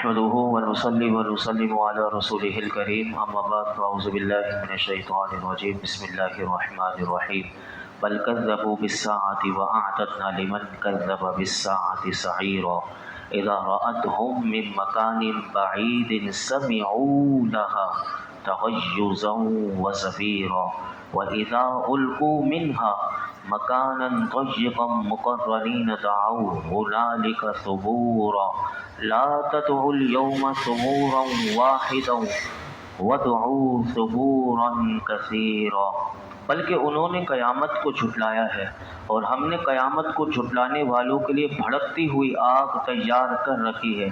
نحمده ونصلي ونسلم على رسوله الكريم اما بعد فاعوذ بالله من الشيطان الرجيم بسم الله الرحمن الرحيم بل كذبوا بالساعة وأعتدنا لمن كذب بالساعة سعيرا إذا رأتهم من مكان بعيد سمعوا لها تغيظا وزفيرا وإذا ألقوا منها مكانا ضيقا مقرنين دعوا هنالك ثبورا لا تدعوا اليوم ثبورا واحدا وادعوا ثبورا كثيرا۔ بلکہ انہوں نے قیامت کو جھٹلایا ہے اور ہم نے قیامت کو جھٹلانے والوں کے لیے بھڑکتی ہوئی آگ تیار کر رکھی ہے۔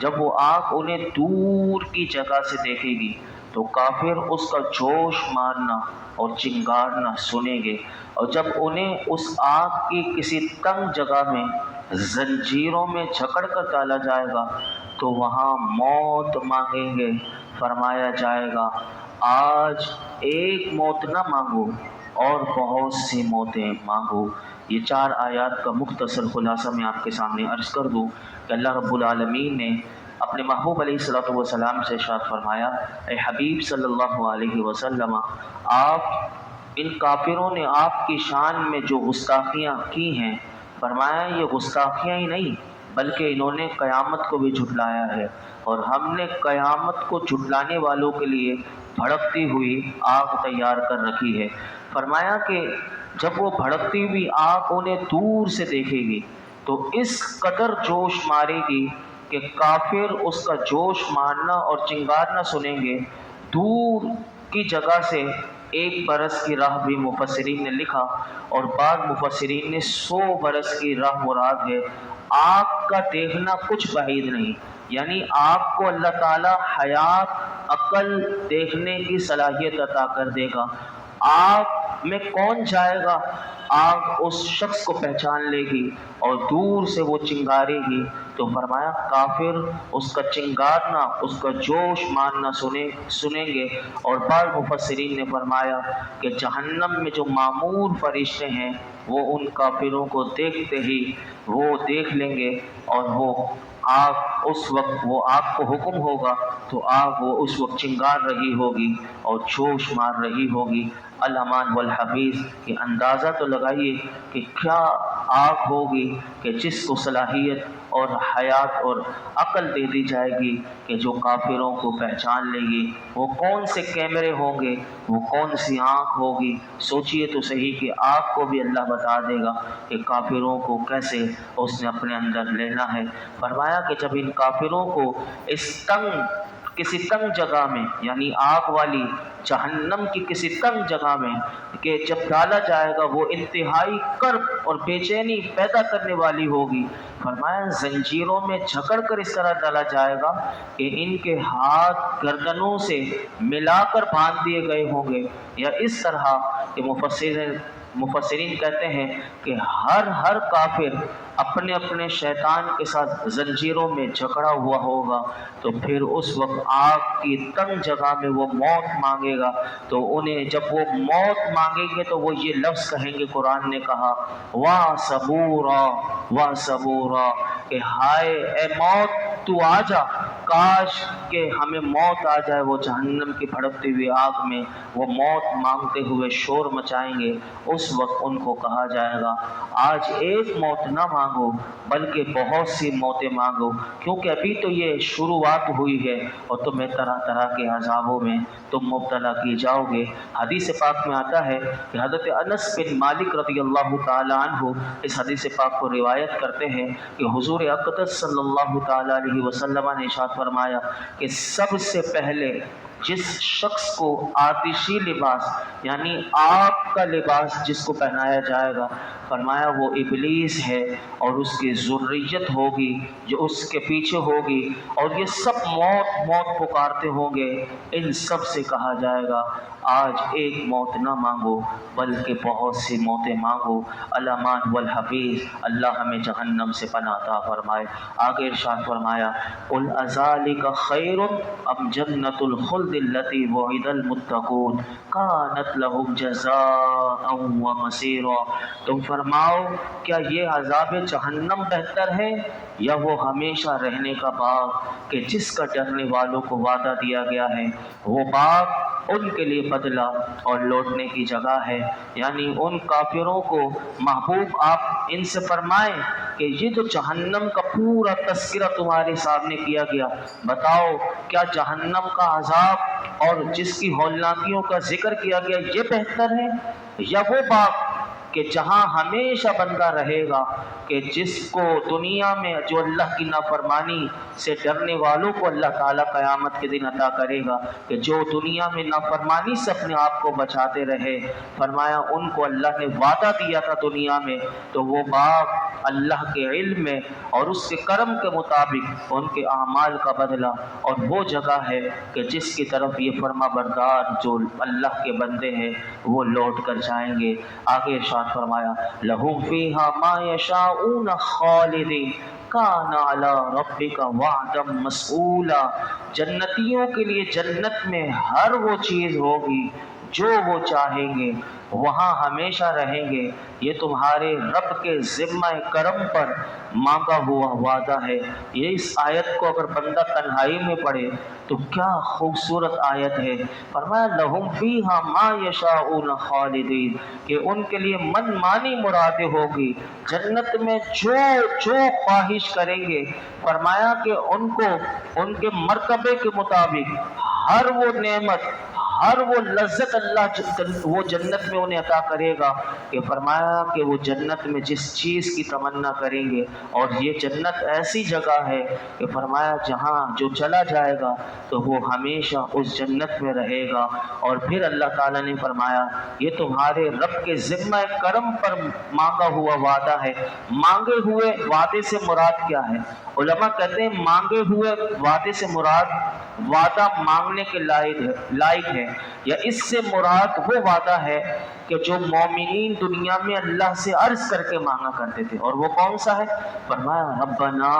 جب وہ آگ انہیں دور کی جگہ سے دیکھے گی تو کافر اس کا جوش مارنا اور چنگارنا سنیں گے، اور جب انہیں اس آگ کی کسی تنگ جگہ میں زنجیروں میں جکڑ کر ڈالا جائے گا تو وہاں موت مانگیں گے۔ فرمایا جائے گا آج ایک موت نہ مانگو اور بہت سی موتیں مانگو۔ یہ 4 آیات کا مختصر خلاصہ میں آپ کے سامنے عرض کر دوں کہ اللہ رب العالمین نے اپنے محبوب علیہ الصلوۃ والسلام سے ارشاد فرمایا، اے حبیب صلی اللہ علیہ وسلم، آپ ان کافروں نے آپ کی شان میں جو گستاخیاں کی ہیں، فرمایا یہ گستاخیاں ہی نہیں بلکہ انہوں نے قیامت کو بھی جھٹلایا ہے، اور ہم نے قیامت کو جھٹلانے والوں کے لیے بھڑکتی ہوئی آگ تیار کر رکھی ہے۔ فرمایا کہ جب وہ بھڑکتی ہوئی آگ انہیں دور سے دیکھے گی تو اس قدر جوش مارے گی کہ کافر اس کا جوش مارنا اور چنگارنا سنیں گے۔ دور کی جگہ سے 1 برس کی راہ بھی مفسرین نے لکھا، اور بعض مفسرین نے 100 برس کی راہ مراد ہے۔ آگ کا دیکھنا کچھ بعید نہیں، یعنی آگ کو اللہ تعالی حیات عقل دیکھنے کی صلاحیت عطا کر دے گا۔ آگ میں کون جائے گا، آگ اس شخص کو پہچان لے گی اور دور سے وہ چنگارے گی۔ تو فرمایا کافر اس کا چنگارنا، اس کا جوش مارنا سنیں گے، اور بعض مفسرین نے فرمایا کہ جہنم میں جو معمور فرشتے ہیں وہ ان کافروں کو دیکھتے ہی وہ دیکھ لیں گے، اور وہ آگ اس وقت وہ آگ کو حکم ہوگا تو آگ وہ اس وقت چنگار رہی ہوگی اور جوش مار رہی ہوگی۔ الامان والحفیظ، یہ اندازہ تو لگائیے کہ کیا آگ ہوگی کہ جس کو صلاحیت اور حیات اور عقل دے دی جائے گی کہ جو کافروں کو پہچان لے گی۔ وہ کون سے کیمرے ہوں گے، وہ کون سی آنکھ ہوگی، سوچئے تو صحیح کہ آگ کو بھی اللہ بتا دے گا کہ کافروں کو کیسے اس نے اپنے اندر لینا ہے۔ فرمایا کہ جب ان کافروں کو اس کسی تنگ جگہ میں، یعنی آگ والی جہنم کی کسی تنگ جگہ میں کہ جب ڈالا جائے گا وہ انتہائی کرب اور بے چینی پیدا کرنے والی ہوگی۔ فرمایا زنجیروں میں جکڑ کر اس طرح ڈالا جائے گا کہ ان کے ہاتھ گردنوں سے ملا کر باندھ دیے گئے ہوں گے، یا اس طرح کہ مفسرین کہتے ہیں کہ ہر کافر اپنے اپنے شیطان کے ساتھ زنجیروں میں جکڑا ہوا ہوگا، تو پھر اس وقت آگ کی تنگ جگہ میں وہ موت مانگے گا۔ تو انہیں جب وہ موت مانگیں گے تو وہ یہ لفظ کہیں گے، قرآن نے کہا واہ صبورا واہ صبورا، کہ ہائے اے موت تو آ جا، کاش کہ ہمیں موت آ جائے۔ وہ جہنم کی بھڑکتی ہوئی آگ میں وہ موت مانگتے ہوئے شور مچائیں گے۔ اس وقت ان کو کہا جائے گا آج ایک موت نہ مانگو بلکہ بہت سی موتیں مانگو، کیونکہ ابھی تو یہ شروعات ہوئی ہے اور تمہیں طرح طرح کے عذابوں میں تم مبتلا کیے جاؤ گے۔ حدیث پاک میں آتا ہے کہ حضرت انس بن مالک رضی اللہ تعالی عنہ اس حدیث پاک کو روایت کرتے ہیں کہ حضور اقدس صلی اللہ تعالی علیہ وسلم نے ارشاد فرمایا کہ سب سے پہلے جس شخص کو آتشی لباس یعنی آگ کا لباس جس کو پہنایا جائے گا، فرمایا وہ ابلیس ہے، اور اس کی ذریت ہوگی جو اس کے پیچھے ہوگی، اور یہ سب موت موت پکارتے ہوں گے۔ ان سب سے کہا جائے گا آج ایک موت نہ مانگو بلکہ بہت سی موتیں مانگو۔ الامان والحفیظ، اللہ ہمیں جہنم سے پناہ عطا فرمائے۔ آگے ارشاد فرمایا قل اذالک خیر ام جنت الخلد الخلد التي وعد المتقون كانت لهم جزاء ومصيرا۔ تم فرماؤ کیا یہ عذاب جہنم بہتر ہے یا وہ ہمیشہ رہنے کا باغ کہ جس کا ڈرنے والوں کو وعدہ دیا گیا ہے؟ وہ باغ ان کے لیے بدلہ اور لوٹنے کی جگہ ہے۔ یعنی ان کافروں کو محبوب آپ ان سے فرمائیں کہ یہ جو جہنم کا پورا تذکرہ تمہارے سامنے کیا گیا، بتاؤ کیا جہنم کا عذاب اور جس کی ہولناکیوں کا ذکر کیا گیا یہ بہتر ہے یا وہ باغ کہ جہاں ہمیشہ بندہ رہے گا، کہ جس کو دنیا میں جو اللہ کی نافرمانی سے ڈرنے والوں کو اللہ تعالیٰ قیامت کے دن عطا کرے گا، کہ جو دنیا میں نافرمانی سے اپنے آپ کو بچاتے رہے، فرمایا ان کو اللہ نے وعدہ دیا تھا دنیا میں، تو وہ باغ اللہ کے علم میں اور اس کے کرم کے مطابق ان کے اعمال کا بدلہ، اور وہ جگہ ہے کہ جس کی طرف یہ فرما بردار جو اللہ کے بندے ہیں وہ لوٹ کر جائیں گے۔ آگے ارشاد فرمایا لَهُمْ فِيهَا مَا يَشَاءُونَ خَالِدِينَ كَانَ عَلَى رَبِّكَ وَعْدًا مَسْئُولًا۔ جنتیوں کے لیے جنت میں ہر وہ چیز ہوگی جو وہ چاہیں گے، وہاں ہمیشہ رہیں گے، یہ تمہارے رب کے ذمہ کرم پر مانگا ہوا وعدہ ہے۔ یہ اس آیت کو اگر بندہ تنہائی میں پڑھے تو کیا خوبصورت آیت ہے۔ فرمایا لَهُمْ فِيهَا مَا يَشَاءُونَ خَالِدِينَ کہ ان کے لیے من مانی مرادیں ہوگی، جنت میں جو خواہش کریں گے، فرمایا کہ ان کو ان کے مرتبے کے مطابق ہر وہ نعمت، ہر وہ لذت اللہ وہ جنت میں انہیں عطا کرے گا، کہ فرمایا کہ وہ جنت میں جس چیز کی تمنا کریں گے، اور یہ جنت ایسی جگہ ہے کہ فرمایا جہاں جو چلا جائے گا تو وہ ہمیشہ اس جنت میں رہے گا۔ اور پھر اللہ تعالیٰ نے فرمایا یہ تمہارے رب کے ذمہ کرم پر مانگا ہوا وعدہ ہے۔ مانگے ہوئے وعدے سے مراد کیا ہے؟ علماء کہتے ہیں مانگے ہوئے وعدے سے مراد وعدہ مانگنے کے لائق ہے، یا اس سے مراد وہ وعدہ ہے کہ جو مومنین دنیا میں اللہ سے عرض کر کے مانگا کرتے تھے، اور وہ کون سا ہے؟ فرمایا ربنا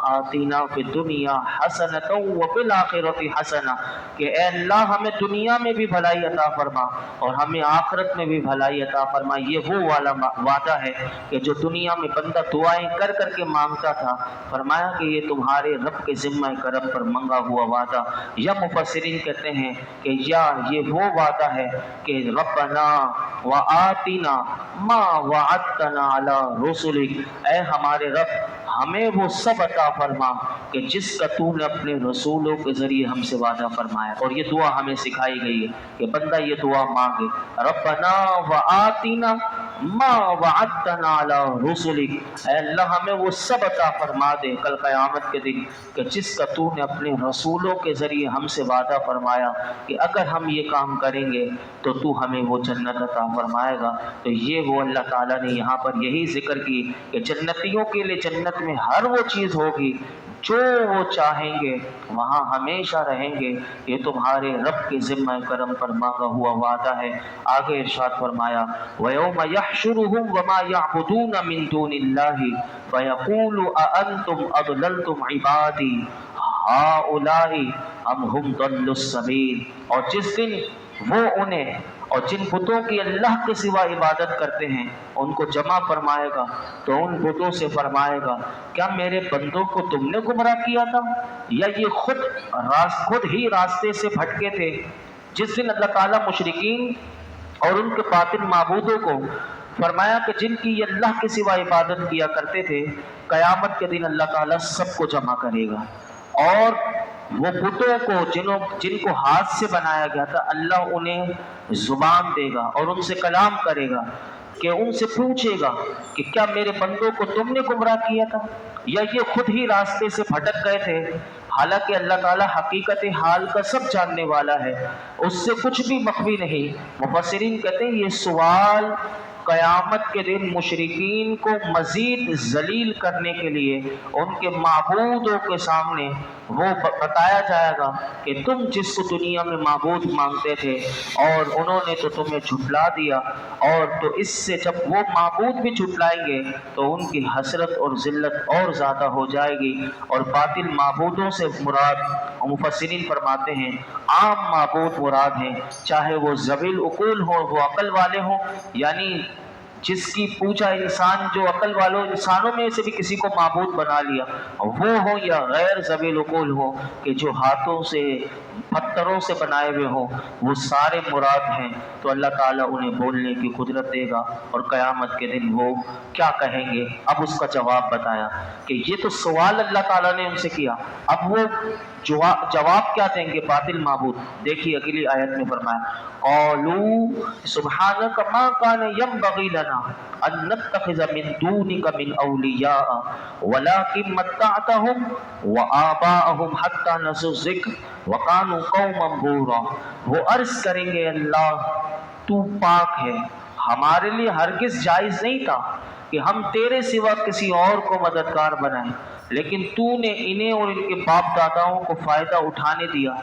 آتنا فی الدنیا حسنۃ وفی الآخرۃ حسنہ کہ اے اللہ ہمیں دنیا میں بھی بھلائی عطا فرما اور ہمیں آخرت میں بھی بھلائی عطا فرما۔ یہ وہ والا وعدہ ہے کہ جو دنیا میں بندہ دعائیں کر کر کے مانگتا تھا، فرمایا کہ یہ تمہارے رب کے ذمہ کرم پر منگا ہوا وعدہ۔ یا مفسرین کہتے ہیں کہ یا یہ وہ وعدہ ہے کہ ربنا وآتنا ما وعدتنا علی رسلک، اے ہمارے رب ہمیں وہ سب عطا فرما کہ جس کا تو نے اپنے رسولوں کے ذریعے ہم سے وعدہ فرمایا۔ اور یہ دعا ہمیں سکھائی گئی ہے کہ بندہ یہ دعا مانگے ربنا وآتنا ما وعدتنا علی رسلک، اے اللہ ہمیں وہ سب عطا فرما دے کل قیامت کے دن کہ جس کا تو نے اپنے رسولوں کے ذریعے ہم سے وعدہ فرمایا کہ اگر ہم یہ کام کریں گے تو تو ہمیں وہ جنت عطا فرمائے گا۔ تو یہ وہ اللہ تعالیٰ نے یہاں پر یہی ذکر کی کہ جنتیوں کے لیے جنت میں ہر وہ چیز ہوگی جو وہ چاہیں گے، وہاں ہمیشہ رہیں گے، یہ تمہارے رب کے ذمہ کرم پر مانگا ہوا وعدہ ہے۔ آگے ارشاد فرمایا وَيَوْمَ يَحْشُرُهُمْ وَمَا يَعْبُدُونَ مِن دُونِ اللَّهِ فَيَقُولُ أَأَنْتُمْ أَضْلَلْتُمْ عِبَادِي هَؤُلَاءِ أَمْ هُمْ ضَلُّوا السَّبِيلَ، اور جس دن وہ انہیں اور جن بتوں کی اللہ کے سوا عبادت کرتے ہیں ان کو جمع فرمائے گا تو ان بتوں سے فرمائے گا کیا میرے بندوں کو تم نے گمراہ کیا تھا یا یہ خود ہی راستے سے بھٹکے تھے؟ جس دن اللہ تعالیٰ مشرکین اور ان کے باطل معبودوں کو فرمایا کہ جن کی یہ اللہ کے سوا عبادت کیا کرتے تھے، قیامت کے دن اللہ تعالیٰ سب کو جمع کرے گا، اور وہ بتوں کو جن کو ہاتھ سے بنایا گیا تھا اللہ انہیں زبان دے گا اور ان سے کلام کرے گا کہ ان سے پوچھے گا کہ کیا میرے بندوں کو تم نے گمراہ کیا تھا یا یہ خود ہی راستے سے بھٹک گئے تھے؟ حالانکہ اللہ تعالیٰ حقیقت حال کا سب جاننے والا ہے، اس سے کچھ بھی مخفی نہیں۔ مفسرین کہتے ہیں یہ سوال قیامت کے دن مشرکین کو مزید ذلیل کرنے کے لیے ان کے معبودوں کے سامنے وہ بتایا جائے گا کہ تم جس کو دنیا میں معبود مانگتے تھے اور انہوں نے تو تمہیں جھٹلا دیا، اور تو اس سے جب وہ معبود بھی جھٹلائیں گے تو ان کی حسرت اور ذلت اور زیادہ ہو جائے گی۔ اور باطل معبودوں سے مراد مفسرین فرماتے ہیں عام معبود مراد ہیں، چاہے وہ ذوی العقول ہوں، وہ عقل والے ہوں، یعنی جس کی پوجا انسان، جو عقل والوں انسانوں میں سے بھی کسی کو معبود بنا لیا وہ ہو، یا غیر ذوی العقول ہو کہ جو ہاتھوں سے پتھروں سے بنائے ہوئے ہوں، وہ سارے مراد ہیں۔ تو اللہ تعالیٰ انہیں بولنے کی قدرت دے گا، اور قیامت کے دن وہ کیا کہیں گے۔ اب اس کا جواب بتایا کہ یہ تو سوال اللہ تعالیٰ نے ان سے کیا، اب وہ جواب کیا دیں گے باطل معبود۔ دیکھیے اگلی آیت میں فرمایا قالوا سبحانک ما کان ینبغی لنا ان نتخذ من دونک من اولیاء ولکن متعتهم وآباءهم حتی نسوا الذکر وکانوا قوما بورا۔ وہ عرض کریں گے اللہ تو پاک ہے، ہمارے لیے ہرگز جائز نہیں تھا کہ ہم تیرے سوا کسی اور کو مددگار بنائیں، لیکن تو نے انہیں اور ان کے باپ داداؤں کو فائدہ اٹھانے دیا،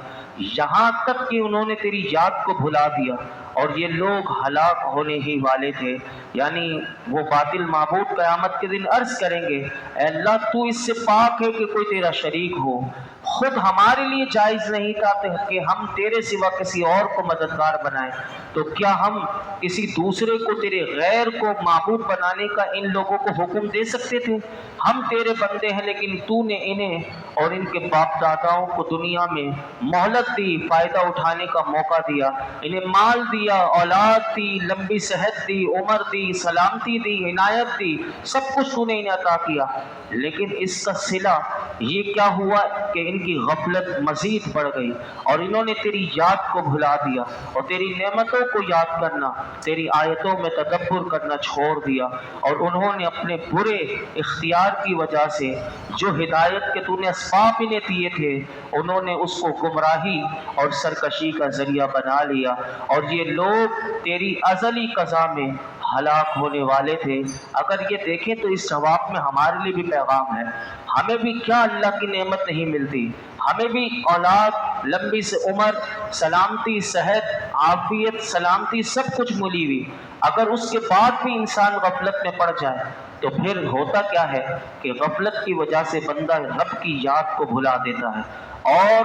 یہاں تک کہ انہوں نے تیری یاد کو بھلا دیا، اور یہ لوگ ہلاک ہونے ہی والے تھے۔ یعنی وہ باطل معبود قیامت کے دن عرض کریں گے اے اللہ تو اس سے پاک ہے کہ کوئی تیرا شریک ہو، خود ہمارے لیے جائز نہیں تھا کہ ہم تیرے سوا کسی اور کو مددگار بنائیں، تو کیا ہم کسی دوسرے کو تیرے غیر کو معبود بنانے کا ان لوگوں کو حکم دے سکتے تھے؟ ہم تیرے بندے ہیں، لیکن تو نے انہیں اور ان کے باپ داداؤں کو دنیا میں مہلت دی، فائدہ اٹھانے کا موقع دیا، انہیں مال دیا، اولاد دی، لمبی صحت دی، عمر دی، سلامتی دی، عنایت دی، سب کچھ تو نے انہیں عطا کیا، لیکن اس کا صلہ یہ کیا ہوا کہ ان کی غفلت مزید بڑھ گئی، اور انہوں نے تیری یاد کو بھلا دیا، اور تیری نعمتوں کو یاد کرنا، تیری آیتوں میں تدبر کرنا چھوڑ دیا، اور انہوں نے اپنے برے اختیار کی وجہ سے جو ہدایت کے تو نے اسباب انہیں دیے تھے انہوں نے اس کو گمراہی اور سرکشی کا ذریعہ بنا لیا، اور یہ لوگ تیری ازلی قضا میں ہلاک ہونے والے تھے۔ اگر یہ دیکھیں تو اس جواب میں ہمارے لیے بھی پیغام ہے، ہمیں بھی کیا اللہ کی نعمت نہیں ملتی، ہمیں بھی اولاد، لمبی سے عمر، سلامتی، صحت، عافیت، سلامتی سب کچھ ملی ہوئی، اگر اس کے بعد بھی انسان غفلت میں پڑ جائے تو پھر ہوتا کیا ہے کہ غفلت کی وجہ سے بندہ رب کی یاد کو بھلا دیتا ہے، اور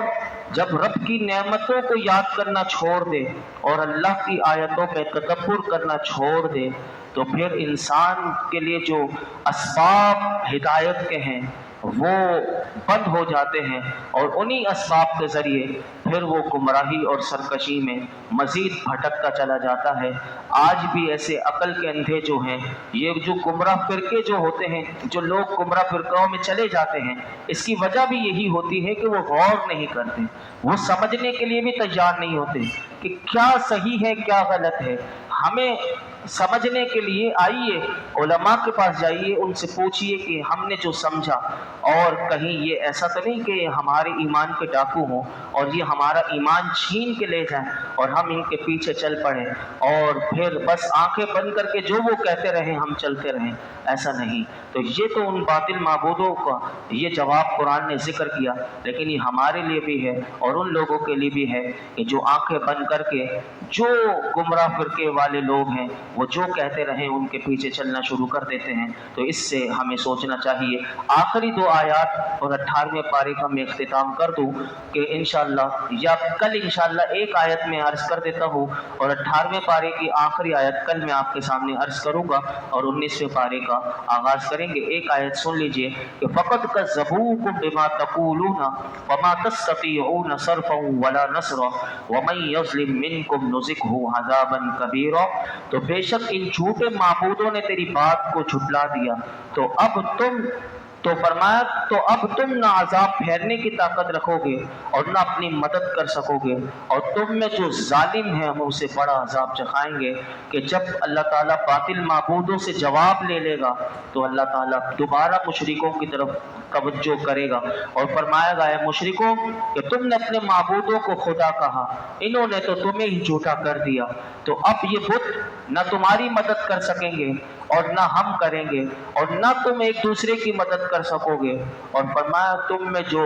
جب رب کی نعمتوں کو یاد کرنا چھوڑ دے اور اللہ کی آیتوں پہ تدبر کرنا چھوڑ دے تو پھر انسان کے لیے جو اسباب ہدایت کے ہیں وہ بند ہو جاتے ہیں، اور انہی اسباب کے ذریعے پھر وہ گمراہی اور سرکشی میں مزید بھٹکتا چلا جاتا ہے۔ آج بھی ایسے عقل کے اندھے جو ہیں، یہ جو گمراہ فرقے جو ہوتے ہیں، جو لوگ گمراہ فرقوں میں چلے جاتے ہیں، اس کی وجہ بھی یہی ہوتی ہے کہ وہ غور نہیں کرتے، وہ سمجھنے کے لیے بھی تیار نہیں ہوتے کہ کیا صحیح ہے کیا غلط ہے۔ ہمیں سمجھنے کے لیے آئیے علماء کے پاس جائیے، ان سے پوچھئے کہ ہم نے جو سمجھا، اور کہیں یہ ایسا تو نہیں کہ ہمارے ایمان کے ڈاکو ہوں اور یہ ہمارا ایمان چھین کے لے جائیں اور ہم ان کے پیچھے چل پڑیں اور پھر بس آنکھیں بند کر کے جو وہ کہتے رہیں ہم چلتے رہیں، ایسا نہیں۔ تو یہ تو ان باطل معبودوں کا یہ جواب قرآن نے ذکر کیا، لیکن یہ ہمارے لیے بھی ہے اور ان لوگوں کے لیے بھی ہے کہ جو آنکھیں بند کر کے جو گمراہ فرقے والے لوگ ہیں وہ جو کہتے رہیں ان کے پیچھے چلنا شروع کر دیتے ہیں۔ تو اس سے ہمیں سوچنا چاہیے۔ آخری دو آیات اور 18ویں پارے کا میں اختتام کر دوں کہ انشاءاللہ یا کل انشاءاللہ ایک آیت میں عرض کر دیتا ہوں، اور 18ویں پارے کی آخری آیت کل میں آپ کے سامنے عرض کروں گا اور 19ویں پارے کا آغاز کریں گے۔ ایک آیت سن لیجئے کہ فَقَدْ كَذَّبُوكُمْ بِمَا تَقُولُونَ وَمَا تَسْتَطِيعُونَ صَرْفًا وَلَا نَصْرًا وَمَنْ يَظْلِمْ مِنْكُمْ نُذِقْهُ عَذَابًا كَبِيرًا۔ تو بے شک ان جھوٹے معبودوں نے تیری بات کو جھٹلا دیا، تو اب تم نہ عذاب پھیرنے کی طاقت رکھو گے اور نہ اپنی مدد کر سکو گے، اور تم میں جو ظالم ہیں ہم اسے بڑا عذاب چکھائیں گے۔ کہ جب اللہ تعالیٰ باطل معبودوں سے جواب لے لے گا تو اللہ تعالیٰ دوبارہ مشرکوں کی طرف توجہ کرے گا۔ اور فرمایا گیا ہے مشرکوں کہ تم نے اپنے معبودوں کو خدا کہا، انہوں نے تو تمہیں ہی جھوٹا کر دیا، تو اب یہ بت نہ تمہاری مدد کر سکیں گے اور نہ ہم کریں گے، اور نہ تم ایک دوسرے کی مدد کر سکو گے۔ اور فرمایا تم میں جو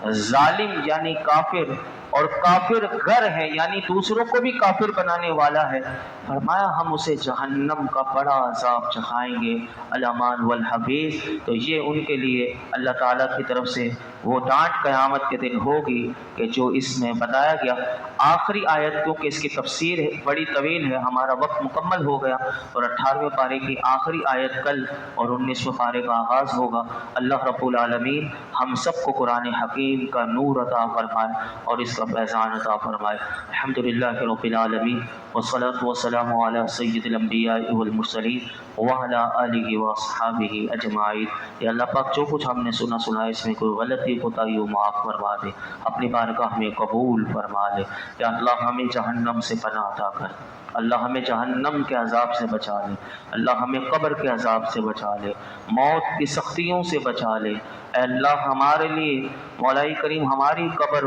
ظالم یعنی کافر اور کافر گر ہے یعنی دوسروں کو بھی کافر بنانے والا ہے، فرمایا ہم اسے جہنم کا بڑا عذاب چکھائیں گے، الامان والحفیظ۔ تو یہ ان کے لیے اللہ تعالیٰ کی طرف سے وہ ڈانٹ قیامت کے دن ہوگی کہ جو اس میں بتایا گیا۔ آخری آیت کیونکہ اس کی تفسیر بڑی طویل ہے، ہمارا وقت مکمل ہو گیا، اور 18ویں پارے کی آخری آیت کل اور 19ویں پارے کا آغاز ہوگا۔ اللہ رب العالمین ہم سب کو قرآن حکیم کا نور عطا فرمائے اور اس کا فیضان عطا فرمائے۔ الحمدللہ رب العالمین والصلاة والسلام علی سید الانبیاء والمرسلین وعلی آلہ واصحابہ اجمعین۔ یا اللہ پاک جو کچھ ہم نے سنا اس میں کوئی غلطی کوتاہی ہو معاف فرما دے، اپنی بارگاہ میں قبول فرما لے۔ یا اللہ ہمیں جہنم سے پناہ عطا کر، اللہ ہمیں جہنم کے عذاب سے بچا لے، اللہ ہمیں قبر کے عذاب سے بچا لے، موت کی سختیوں سے بچا لے۔ اے اللہ ہمارے لیے مولائی کریم ہماری قبر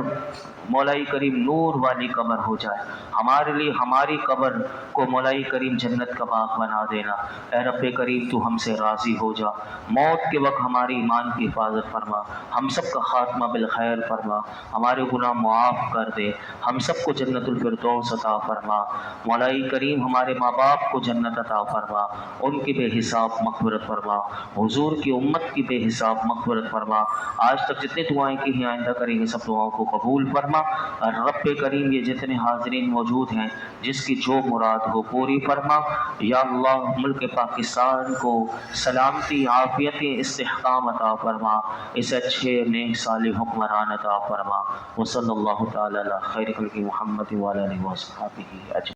مولائی کریم نور والی قبر ہو جائے، ہمارے لیے ہماری قبر کو مولائی کریم جنت کا باغ بنا دینا۔ اے رب کریم تو ہم سے راضی ہو جا، موت کے وقت ہماری ایمان کی حفاظت فرما، ہم سب کا خاتمہ بالخیر فرما، ہمارے گناہ معاف کر دے، ہم سب کو جنت الفردوس عطا فرما۔ مولائی کریم ہمارے ماں باپ کو جنت عطا فرما، ان کی بے حساب مغفرت فرما، حضور کی امت کی بے حساب مغفرت فرما۔ آج تک جتنی دعائیں کی ہیں آئندہ کریں گے سب دعاؤں کو قبول فرما۔ اور رب کریم یہ جتنے حاضرین موجود ہیں جس کی جو مراد ہو پوری فرما۔ یا اللہ ملک پاکستان کو سلامتی، عافیت، استحکام عطا فرما، اس اچھے نیک صالح حکمران عطا فرما۔ وصلی اللہ تعالی علی خیر خلق محمد وعلی آلہ وصحبہ اجمعین۔